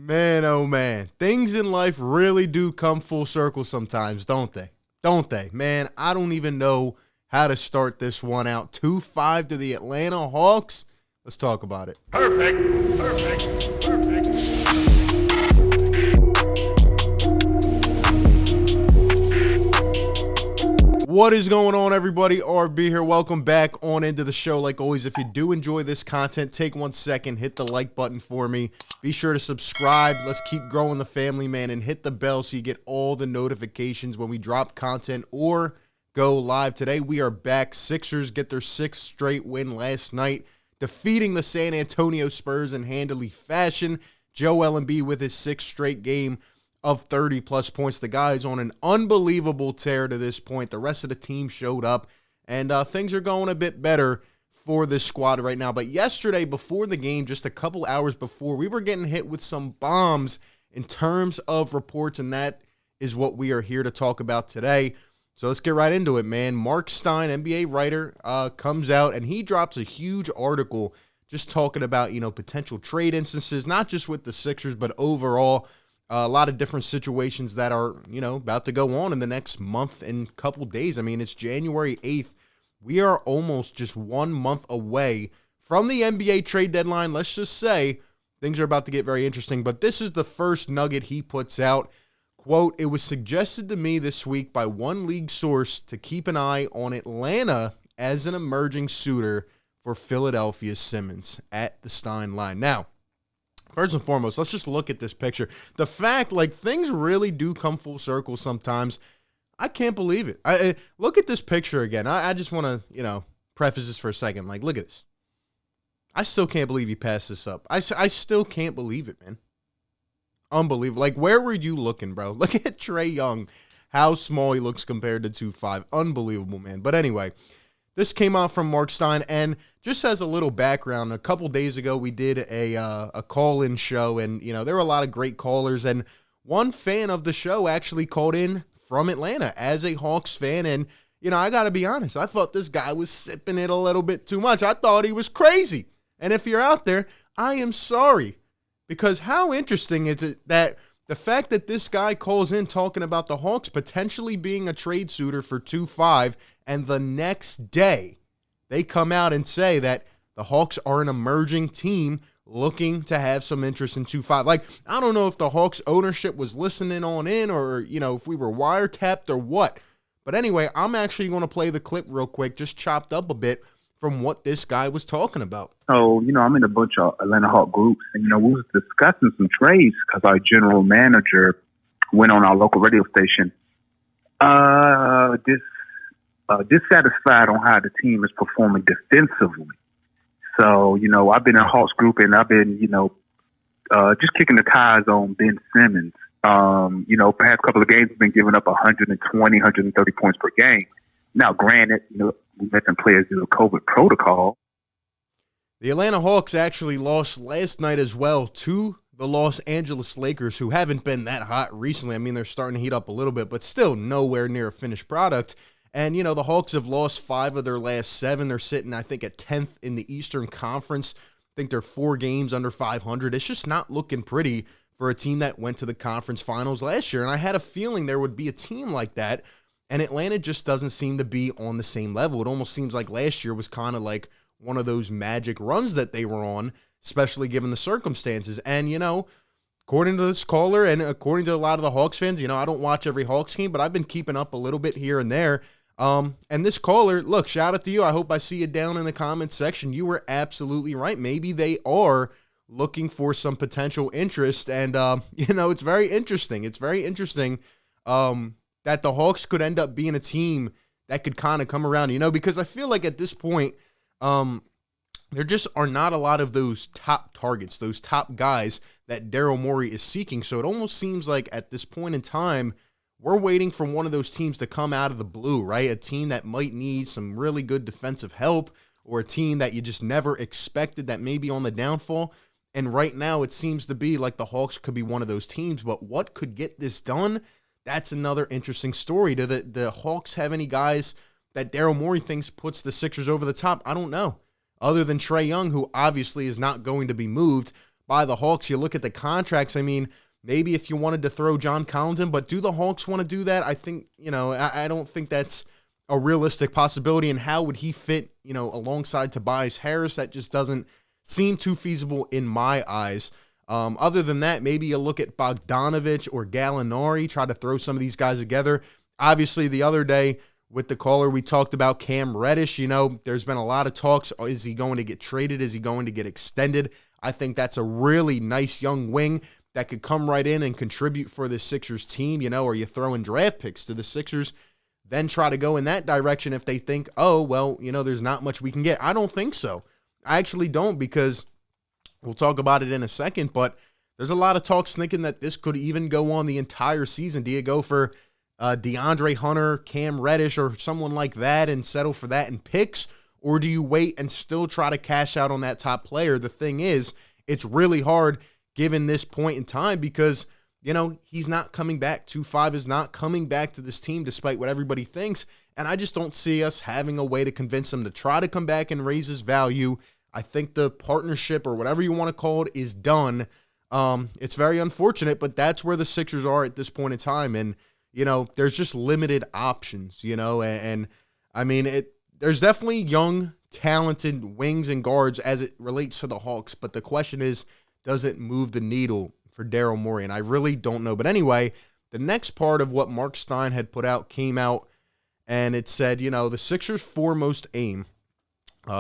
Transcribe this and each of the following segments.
Man, oh man. Things in life really do come full circle sometimes, don't they? Don't they? Man, I don't even know how to start this one out. 2-5 to the Atlanta Hawks. Let's talk about it. Perfect. What is going on, everybody? RB here. Welcome back on into the show. Like always, if you do enjoy this content, take 1 second, hit the like button for me. Be sure to subscribe. Let's keep growing the family, man, and hit the bell so you get all the notifications when we drop content or go live. Today, we are back. Sixers get their 6th straight win last night, defeating the San Antonio Spurs in handily fashion. Joel Embiid with his 6th straight game of 30-plus points. The guy is on an unbelievable tear to this point. The rest of the team showed up, and things are going a bit better for this squad right now. But yesterday, before the game, just a couple hours before, we were getting hit with some bombs in terms of reports, and that is what we are here to talk about today. So let's get right into it, man. Marc Stein, NBA writer, comes out, and he drops a huge article just talking about, potential trade instances, not just with the Sixers, but overall. A lot of different situations that are, about to go on in the next month and couple days. I mean, it's January 8th. We are almost just 1 month away from the NBA trade deadline. Let's just say things are about to get very interesting. But this is the first nugget he puts out. Quote, "It was suggested to me this week by one league source to keep an eye on Atlanta as an emerging suitor for Philadelphia's Simmons," at the Stein line. Now, first and foremost, let's just look at this picture. The fact, things really do come full circle sometimes. I can't believe it. Look at this picture again. I just want to, preface this for a second. Look at this. I still can't believe he passed this up. I still can't believe it, man. Unbelievable. Where were you looking, bro? Look at Trae Young, how small he looks compared to 2.5. Unbelievable, man. But anyway, this came out from Marc Stein, and just as a little background, a couple days ago we did a call-in show, and there were a lot of great callers, and one fan of the show actually called in from Atlanta as a Hawks fan, and I got to be honest, I thought this guy was sipping it a little bit too much. I thought he was crazy, and if you're out there, I am sorry, because how interesting is it that the fact that this guy calls in talking about the Hawks potentially being a trade suitor for 2.5, and the next day they come out and say that the Hawks are an emerging team looking to have some interest in 2.5. I don't know if the Hawks ownership was listening on in or, if we were wiretapped or what. But anyway, I'm actually going to play the clip real quick, just chopped up a bit from what this guy was talking about. So, I'm in a bunch of Atlanta Hawk groups, and, we was discussing some trades because our general manager went on our local radio station dissatisfied on how the team is performing defensively. So, I've been in a Hawks group, and I've been, just kicking the tires on Ben Simmons. Past couple of games, we've been giving up 120, 130 points per game. Now, granted, we met some players in the COVID protocol. The Atlanta Hawks actually lost last night as well to the Los Angeles Lakers, who haven't been that hot recently. I mean, they're starting to heat up a little bit, but still nowhere near a finished product. And, the Hawks have lost 5 of their last 7. They're sitting, I think, at 10th in the Eastern Conference. I think they're 4 games under 500. It's just not looking pretty for a team that went to the conference finals last year. And I had a feeling there would be a team like that, and Atlanta just doesn't seem to be on the same level. It almost seems like last year was kind of like one of those magic runs that they were on, especially given the circumstances. And, according to this caller and according to a lot of the Hawks fans, I don't watch every Hawks game, but I've been keeping up a little bit here and there. And this caller, look, shout out to you. I hope I see you down in the comments section. You were absolutely right. Maybe they are looking for some potential interest. And, it's very interesting. It's very interesting that the Hawks could end up being a team that could kind of come around, because I feel like at this point, there just are not a lot of those top targets, those top guys that Daryl Morey is seeking. So it almost seems like at this point in time, we're waiting for one of those teams to come out of the blue, right? A team that might need some really good defensive help, or a team that you just never expected that may be on the downfall. And right now it seems to be like the Hawks could be one of those teams. But what could get this done? That's another interesting story. Do the Hawks have any guys that Daryl Morey thinks puts the Sixers over the top? I don't know. Other than Trae Young, who obviously is not going to be moved. by the Hawks. You look at the contracts. I mean, maybe if you wanted to throw John Collins in, but do the Hawks want to do that? I think, I don't think that's a realistic possibility. And how would he fit, alongside Tobias Harris? That just doesn't seem too feasible in my eyes. Other than that, maybe you look at Bogdanovich or Gallinari, try to throw some of these guys together. Obviously, the other day with the caller, we talked about Cam Reddish. There's been a lot of talks. Is he going to get traded? Is he going to get extended? I think that's a really nice young wing that could come right in and contribute for the Sixers team, or you throw in draft picks to the Sixers, then try to go in that direction if they think, oh, well, there's not much we can get. I don't think so. I actually don't, because we'll talk about it in a second, but there's a lot of talks thinking that this could even go on the entire season. Do you go for DeAndre Hunter, Cam Reddish, or someone like that and settle for that in picks? Or do you wait and still try to cash out on that top player? The thing is, it's really hard given this point in time because, he's not coming back. 2-5 is not coming back to this team despite what everybody thinks. And I just don't see us having a way to convince him to try to come back and raise his value. I think the partnership, or whatever you want to call it, is done. It's very unfortunate, but that's where the Sixers are at this point in time. And, there's just limited options, and I mean, there's definitely young, talented wings and guards as it relates to the Hawks. But the question is, does it move the needle for Daryl Morey? And I really don't know. But anyway, the next part of what Marc Stein had put out came out, and it said, the Sixers' foremost aim,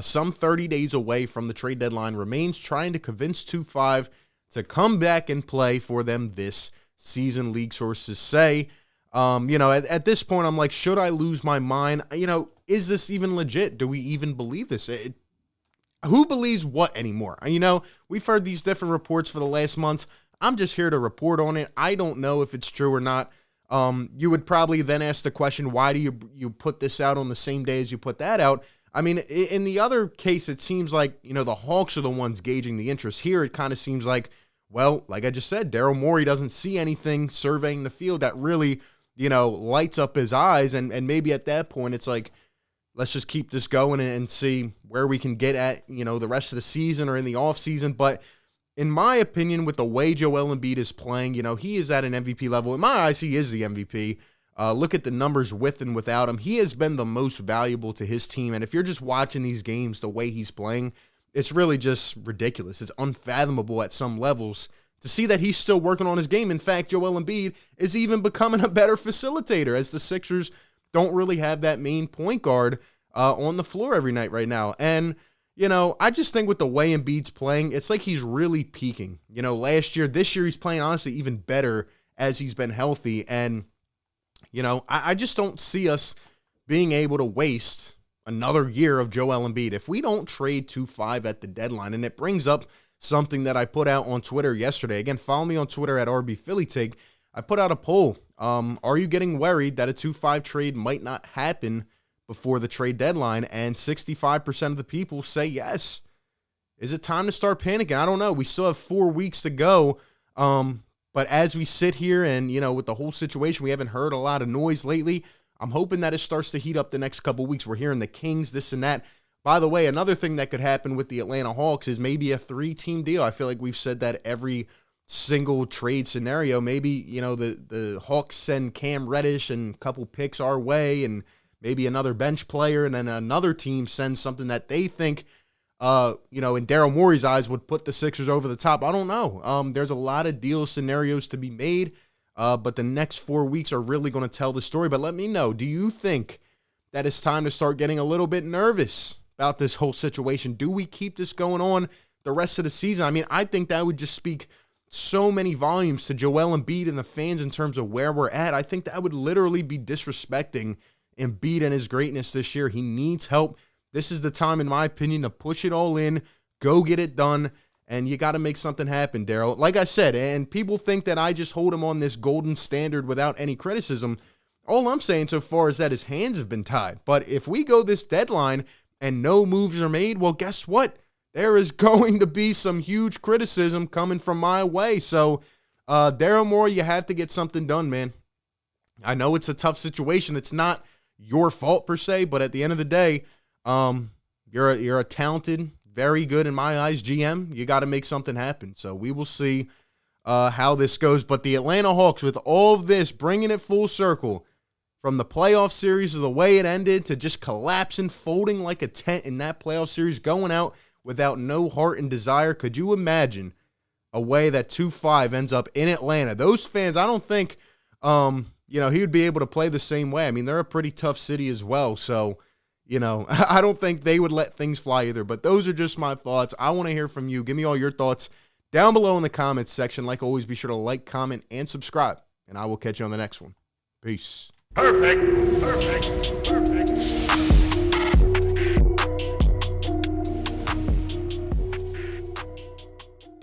some 30 days away from the trade deadline, remains trying to convince 2-5 to come back and play for them this season, league sources say. At this point, I'm like, should I lose my mind? Is this even legit? Do we even believe this? Who believes what anymore? We've heard these different reports for the last month. I'm just here to report on it. I don't know if it's true or not. You would probably then ask the question, why do you put this out on the same day as you put that out? I mean, in the other case, it seems like, the Hawks are the ones gauging the interest. Here, it kind of seems like, well, like I just said, Daryl Morey doesn't see anything surveying the field that really, lights up his eyes. And maybe at that point, it's like, let's just keep this going and see where we can get at, the rest of the season or in the offseason. But in my opinion, with the way Joel Embiid is playing, he is at an MVP level. In my eyes, he is the MVP. Look at the numbers with and without him. He has been the most valuable to his team. And if you're just watching these games the way he's playing, it's really just ridiculous. It's unfathomable at some levels to see that he's still working on his game. In fact, Joel Embiid is even becoming a better facilitator, as the Sixers don't really have that main point guard on the floor every night right now. And, I just think with the way Embiid's playing, it's like he's really peaking. This year he's playing, honestly, even better as he's been healthy. And, I just don't see us being able to waste another year of Joel Embiid if we don't trade 2-5 at the deadline. And it brings up something that I put out on Twitter yesterday. Again, follow me on Twitter at RBPhillyTig. I put out a poll. Are you getting worried that a 2-5 trade might not happen before the trade deadline? And 65% of the people say yes. Is it time to start panicking? I don't know. We still have 4 weeks to go. But as we sit here and, with the whole situation, we haven't heard a lot of noise lately. I'm hoping that it starts to heat up the next couple weeks. We're hearing the Kings, this and that. By the way, another thing that could happen with the Atlanta Hawks is maybe a 3-team deal. I feel like we've said that every single trade scenario. Maybe, the Hawks send Cam Reddish and a couple picks our way and maybe another bench player, and then another team sends something that they think, in Daryl Morey's eyes would put the Sixers over the top. I don't know. There's a lot of deal scenarios to be made, but the next 4 weeks are really going to tell the story. But let me know, do you think that it's time to start getting a little bit nervous about this whole situation? Do we keep this going on the rest of the season? I mean, I think that would just speak so many volumes to Joel Embiid and the fans in terms of where we're at. I think that would literally be disrespecting Embiid and his greatness this year. He needs help. This is the time, in my opinion, to push it all in, go get it done, and you got to make something happen, Daryl. Like I said, and people think that I just hold him on this golden standard without any criticism. All I'm saying so far is that his hands have been tied. But if we go this deadline and no moves are made, well, guess what? There is going to be some huge criticism coming from my way. So, Daryl Morey, you have to get something done, man. I know it's a tough situation. It's not your fault per se, but at the end of the day, you're a talented very good in my eyes GM. You got to make something happen. So we will see how this goes. But the Atlanta Hawks, with all of this, bringing it full circle, from the playoff series to the way it ended to just collapsing, folding like a tent in that playoff series, going out without no heart and desire. Could you imagine a way that 2-5 ends up in Atlanta? Those fans, I don't think, he would be able to play the same way. I mean, they're a pretty tough city as well. So, I don't think they would let things fly either. But those are just my thoughts. I want to hear from you. Give me all your thoughts down below in the comments section. Like always, be sure to like, comment, and subscribe. And I will catch you on the next one. Peace. Perfect.